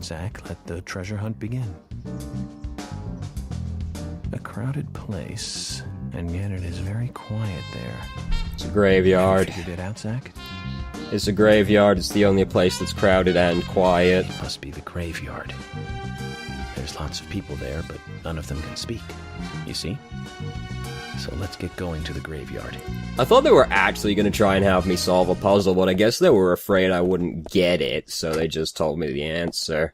Zach, let the treasure hunt begin. A crowded place, and yet it is very quiet there. It's a graveyard. Have you figured it out, Zach? It's a graveyard. It's the only place that's crowded and quiet. It must be the graveyard. There's lots of people there, but none of them can speak. You see? So let's get going to the graveyard. I thought they were actually going to try and have me solve a puzzle, but I guess they were afraid I wouldn't get it, so they just told me the answer.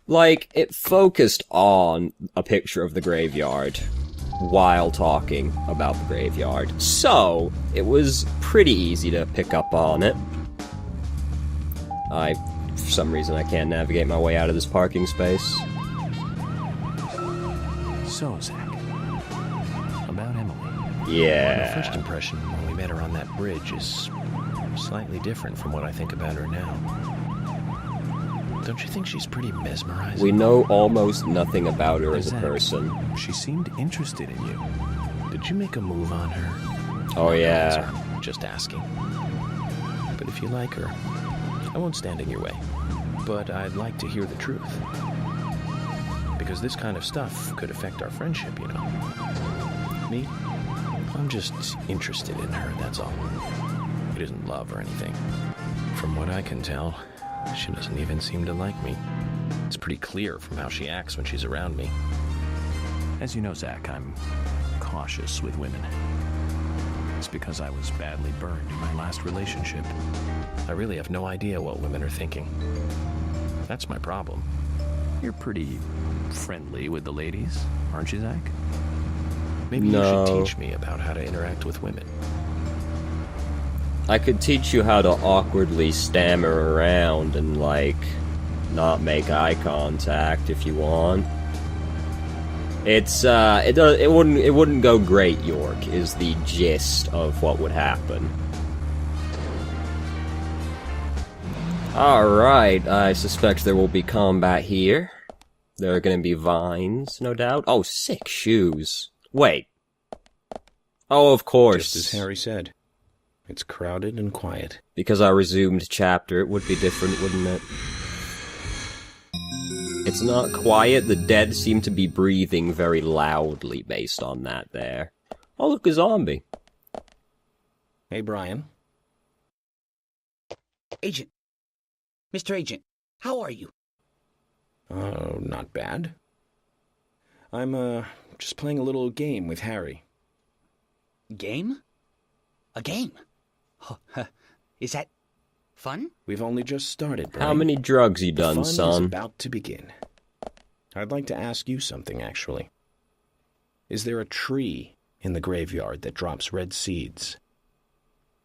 Like, it focused on a picture of the graveyard while talking about the graveyard. So, it was pretty easy to pick up on it. For some reason, I can't navigate my way out of this parking space. So, Zach, about Emily. Yeah. My first impression when we met her on that bridge is slightly different from what I think about her now. Don't you think she's pretty mesmerizing? We know almost nothing about her as a person. She seemed interested in you. Did you make a move on her? Oh, yeah. Just asking. But if you like her, I won't stand in your way. But I'd like to hear the truth. Because this kind of stuff could affect our friendship, you know. Me? I'm just interested in her, that's all. It isn't love or anything. From what I can tell, she doesn't even seem to like me. It's pretty clear from how she acts when she's around me. As you know, Zach, I'm cautious with women. It's because I was badly burned in my last relationship. I really have no idea what women are thinking. That's my problem. You're pretty friendly with the ladies, aren't you, Zach? Maybe you should teach me about how to interact with women. I could teach you how to awkwardly stammer around and, like, not make eye contact if you want. It wouldn't go great, York, is the gist of what would happen. Alright, I suspect there will be combat here. There are gonna be vines, no doubt. Oh, sick shoes. Wait. Oh, of course. Just as Harry said. It's crowded and quiet. Because I resumed chapter, it would be different, wouldn't it? It's not quiet, the dead seem to be breathing very loudly based on that there. Oh, look, a zombie. Hey, Brian. Agent. Mr. Agent, how are you? Oh, not bad. I'm, just playing a little game with Harry. Game? A game? Is that fun? We've only just started, Brian. How many drugs you done, the fun son? is about to begin. I'd like to ask you something, actually. Is there a tree in the graveyard that drops red seeds?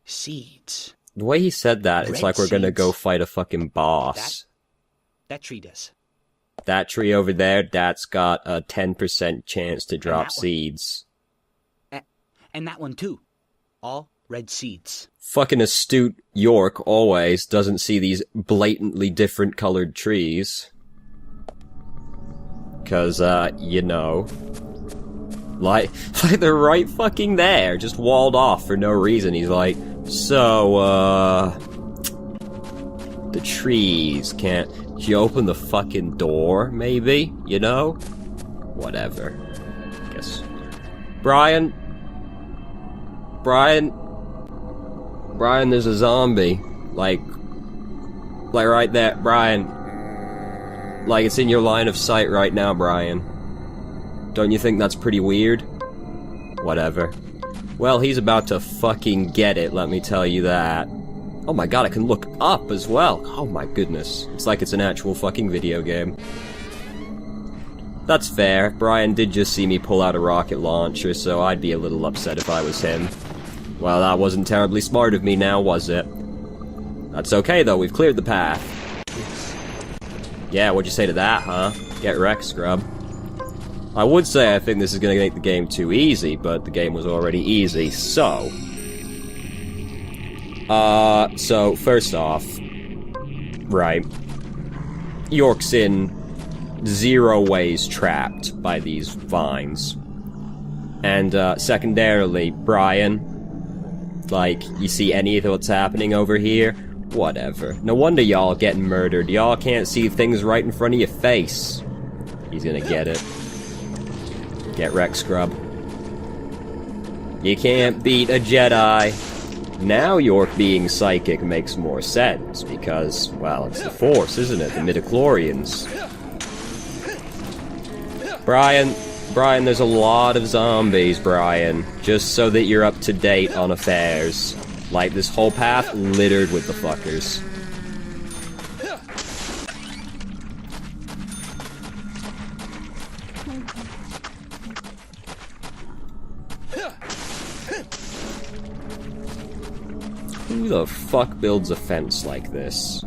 Seeds? The way he said that, it's Red like we're gonna seeds? go fight a fucking boss. That tree does. That tree over there, that's got a 10% chance to drop seeds. And that one too. All red seeds. Fucking astute York always doesn't see these blatantly different colored trees. 'Cause, you know. Like they're right fucking there, just walled off for no reason. He's like, so, the trees can't... Did you open the fucking door, maybe? You know? Whatever. Guess. Brian, there's a zombie. Like right there, Brian. Like, it's in your line of sight right now, Brian. Don't you think that's pretty weird? Whatever. Well, he's about to fucking get it, let me tell you that. Oh my god, I can look up as well. Oh my goodness. It's like it's an actual fucking video game. That's fair. Brian did just see me pull out a rocket launcher, so I'd be a little upset if I was him. Well, that wasn't terribly smart of me now, was it? That's okay, though. We've cleared the path. Yeah, what'd you say to that, huh? Get wrecked, scrub. I would say I think this is gonna make the game too easy, but the game was already easy, so... so, first off... Right. York's in 0 ways trapped by these vines. And, secondarily, Brian... Like, you see any of what's happening over here? Whatever. No wonder y'all getting murdered. Y'all can't see things right in front of your face. He's gonna get it. Get wrecked, scrub. You can't beat a Jedi. Now York being psychic makes more sense, because, well, it's the Force, isn't it? The midichlorians. Brian, there's a lot of zombies, Brian. Just so that you're up to date on affairs. Like, this whole path littered with the fuckers. Who the fuck builds a fence like this?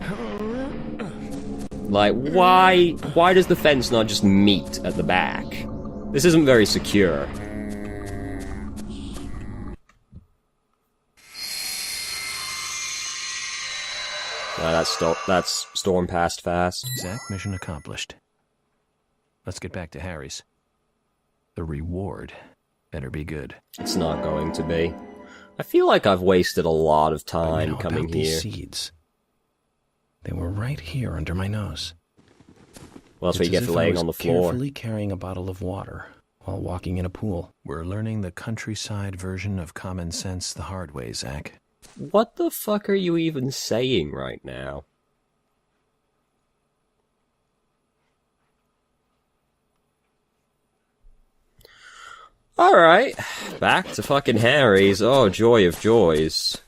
Like, why does the fence not just meet at the back? This isn't very secure. That's storm passed fast. Zach, mission accomplished. Let's get back to Harry's. The reward better be good. It's not going to be. I feel like I've wasted a lot of time coming about here. These seeds. They were right here under my nose. Well, that's what you get for laying on the floor. Carefully carrying a bottle of water while walking in a pool. We're learning the countryside version of common sense the hard way, Zach. What the fuck are you even saying right now? Alright, back to fucking Harry's. Oh, joy of joys.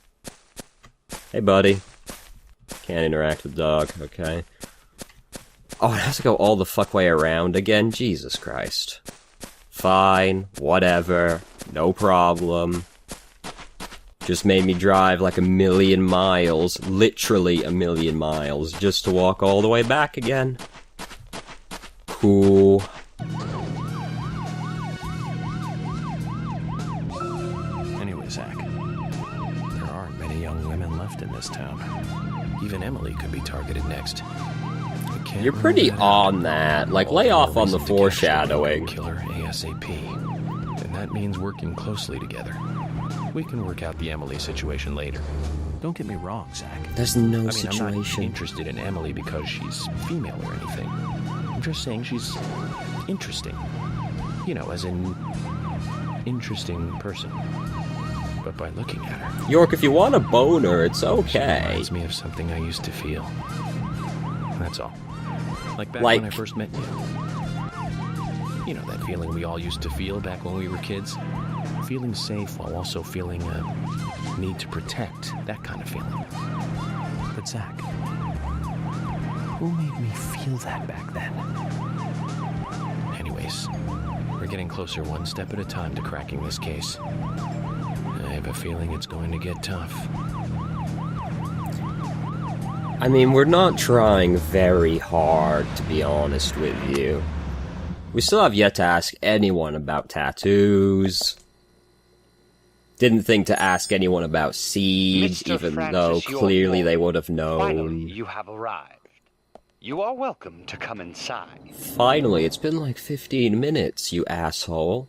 Hey, buddy. Can't interact with dog, okay. Oh, it has to go all the fuck way around again? Jesus Christ. Fine, whatever, no problem. Just made me drive like 1,000,000 miles, literally 1,000,000 miles, just to walk all the way back again. Cool. Anyway, Zach, there aren't many young women left in this town. Even Emily could be targeted next. You're pretty on that. Like, lay off on the foreshadowing. Killer ASAP. And that means working closely together. We can work out the Emily situation later. Don't get me wrong, Zach. There's no I'm situation. not interested in Emily because she's female or anything. I'm just saying she's interesting. You know, as in interesting person. But by looking at her... York, if you want a boner, it's She okay. reminds me of something I used to feel. That's all. Like back Like- when I first met you. You know, that feeling we all used to feel back when we were kids? Feeling safe while also feeling a need to protect. That kind of feeling. But Zach, who made me feel that back then? Anyways, we're getting closer one step at a time to cracking this case. I have a feeling it's going to get tough. I mean, we're not trying very hard, to be honest with you. We still have yet to ask anyone about tattoos. Didn't think to ask anyone about seeds, Mr. even Francis though York clearly they Morgan, would have known. Finally, you have arrived. You are welcome to come inside. Finally, it's been like 15 minutes, you asshole.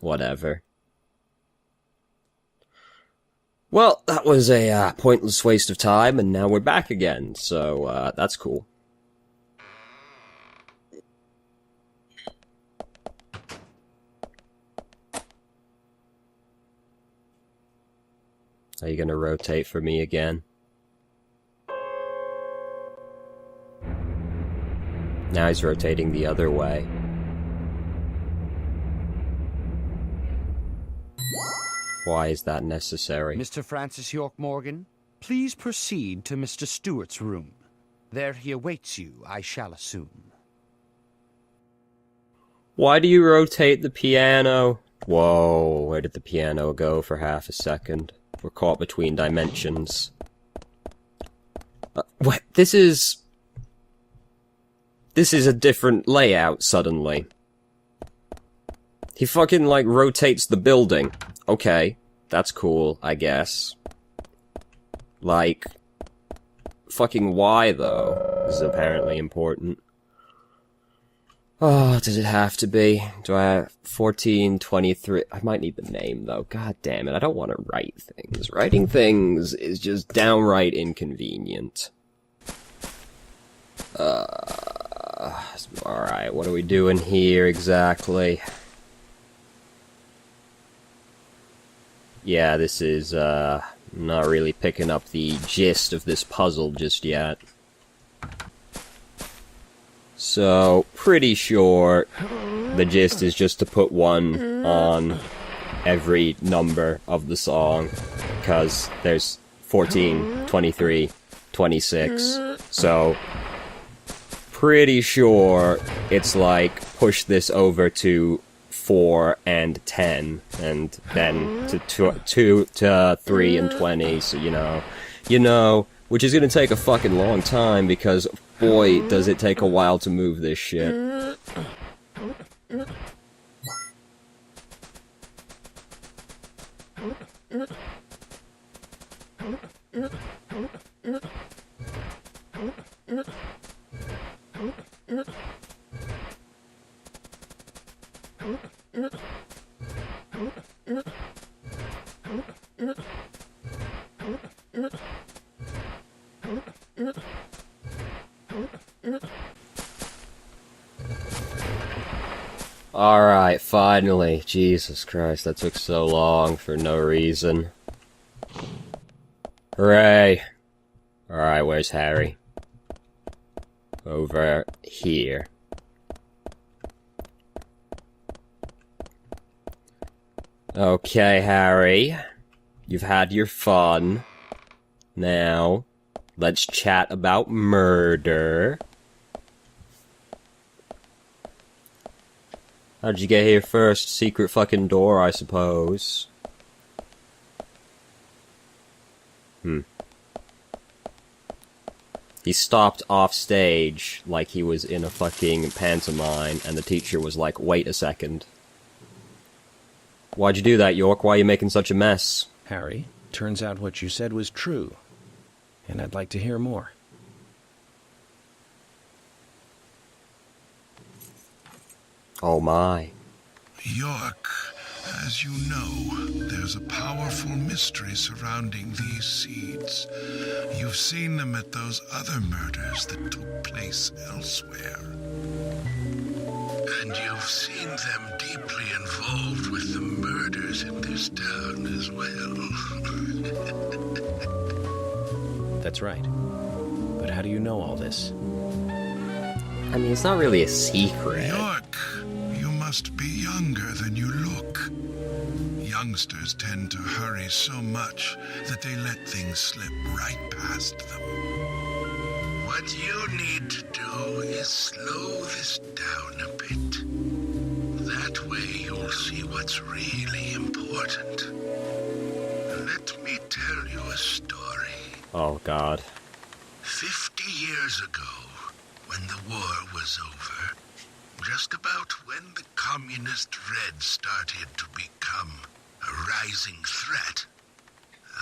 Whatever. Well, that was a pointless waste of time, and now we're back again, so that's cool. Are you gonna rotate for me again? Now he's rotating the other way. Why is that necessary? Mr. Francis York Morgan, please proceed to Mr. Stewart's room. There he awaits you, I shall assume. Why do you rotate the piano? Whoa, where did the piano go for half a second? We're caught between dimensions. What? This is a different layout, suddenly. He fucking, like, rotates the building. Okay, that's cool, I guess. Like, fucking why, though? This is apparently important. Oh, does it have to be? Do I have 1423? I might need the name, though. God damn it, I don't want to write things. Writing things is just downright inconvenient. Alright, what are we doing here exactly? Yeah, this is, not really picking up the gist of this puzzle just yet. So, pretty sure the gist is just to put 1 on every number of the song, because there's 14, 23, 26, so pretty sure it's like push this over to 4 and 10, and then to 2 to 3 and 20, so you know, which is gonna take a fucking long time, because boy, does it take a while to move this shit. Alright, finally. Jesus Christ, that took so long for no reason. Hooray! Alright, where's Harry? Over here. Okay, Harry. You've had your fun. Now, let's chat about murder. How'd you get here first? Secret fucking door, I suppose. He stopped off stage like he was in a fucking pantomime, and the teacher was like, wait a second. Why'd you do that, York? Why are you making such a mess? Harry, turns out what you said was true, and I'd like to hear more. Oh my. York, as you know, there's a powerful mystery surrounding these seeds. You've seen them at those other murders that took place elsewhere. And you've seen them deeply involved with the murders in this town as well. That's right. But how do you know all this? I mean, it's not really a secret. York, you must be younger than you look. Youngsters tend to hurry so much that they let things slip right past them. What you need to do is slow this down a bit. That way you'll see what's really important. Let me tell you a story. Oh god. 50 years ago, when the war was over, just about when the communist Red started to become a rising threat,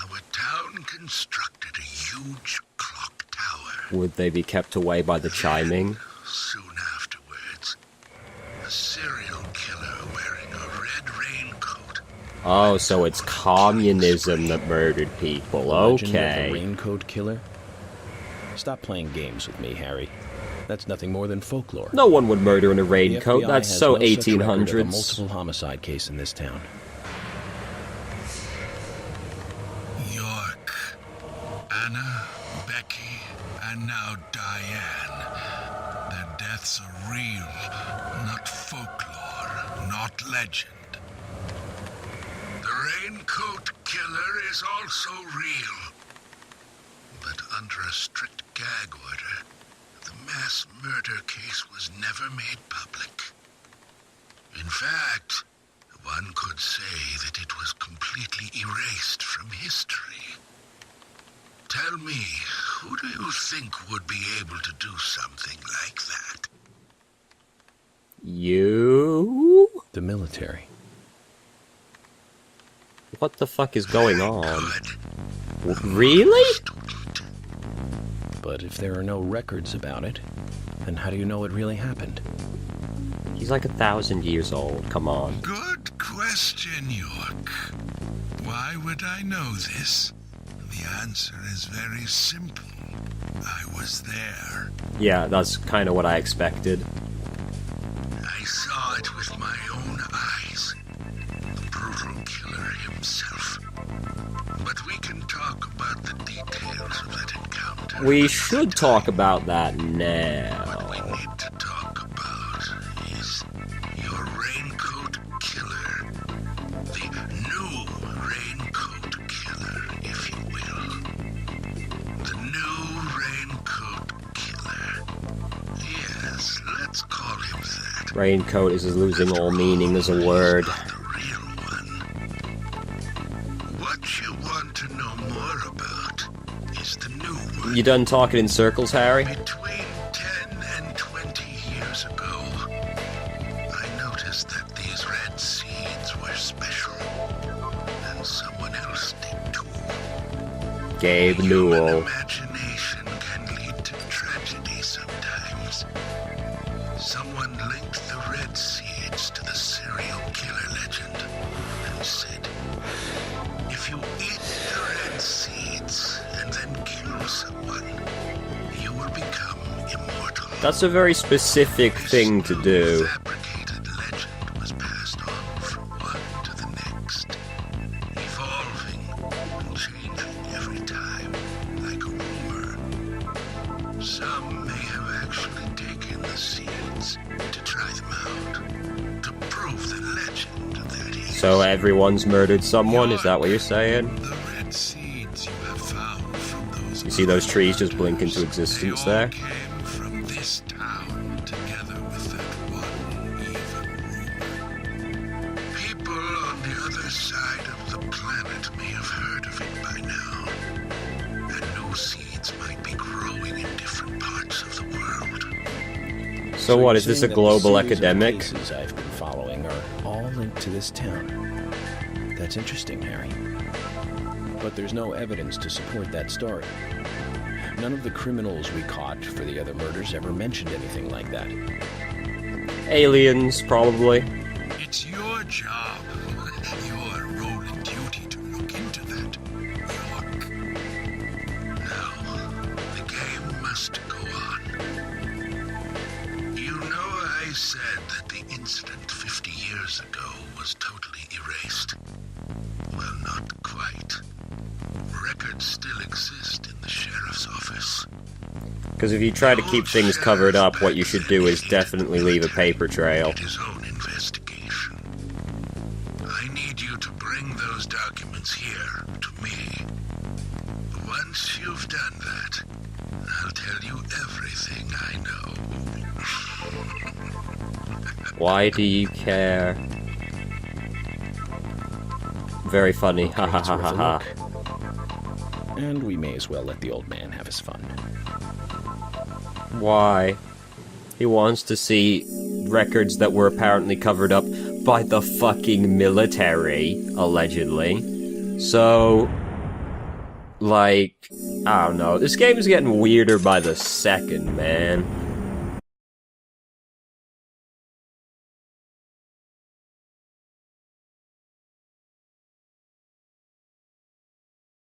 our town constructed a huge clock tower. Would they be kept away by the chiming? Soon afterwards, a serial killer wearing a red raincoat. Oh, so it's communism that murdered people. Legend of the Okay. Raincoat Killer? Stop playing games with me, Harry. That's nothing more than folklore. No one would murder in a The raincoat. FBI That's has so no such record of a 1800s. multiple homicide case in this town. York, Anna, Becky, and now Diane. Their deaths are real, not folklore, not legend. The Raincoat Killer is also real. But under a strict gag order, the mass murder case was never made public. In fact, one could say that it was completely erased from history. Tell me, who do you think would be able to do something like that? You? The military. What the fuck is going on? Good. Really? Student. But if there are no records about it, then how do you know it really happened? He's like 1,000 years old, come on. Good question, York. Why would I know this? The answer is very simple. I was there. Yeah, that's kind of what I expected. I saw it with my own eyes. The brutal killer himself. But we can talk about the details of that encounter. We should talk about that now. What we need to talk about is your raincoat killer. The new raincoat killer, if you will. The new raincoat killer. Yes, let's call him that. Raincoat is losing all meaning as a word. Not the real one. What you want to know more about is the new one. You done talking in circles, Harry? Between 10 and 20 years ago, I noticed that these red seeds were special. And someone else did too. Gabe Human Newell. imagination can lead to tragedy sometimes. Someone linked the red seeds to the serial killer legend and said, if you eat the red seeds and then kill someone, you will become immortal. That's a very specific thing to do. Fabricated legend was passed on from one to the next, evolving and changing every time, like a rumor. Some may have actually taken the seeds to try them out, to prove the legend that is. So everyone's murdered someone, is that what you're saying? The red seeds you have found from those You see those trees just blink into existence they all there? came from this town, together with that one evil rumor. People on the other side of the planet may have heard of it by now, and new seeds might be growing in different parts of the world. So what, is this a Saying that the global series of epidemic? cases I've been following are all linked to this town. That's interesting, Harry. But there's no evidence to support that story. None of the criminals we caught for the other murders ever mentioned anything like that. Aliens, probably. It's your job, your role and duty to look into that, York. Now, the game must go on. You know I said that the incident 50 years ago was totally erased. Well, not quite. Records still exist in the sheriff's office. Because if you try to keep things covered up, what you should do is definitely leave a paper trail. His own investigation. I need you to bring those documents here to me. Once you've done that, I'll tell you everything I know. Why do you care? Very funny, ha ha It's ha worth ha a ha. look. And we may as well let the old man have his fun. Why? He wants to see records that were apparently covered up by the fucking military, allegedly. So, like, I don't know. This game is getting weirder by the second, man.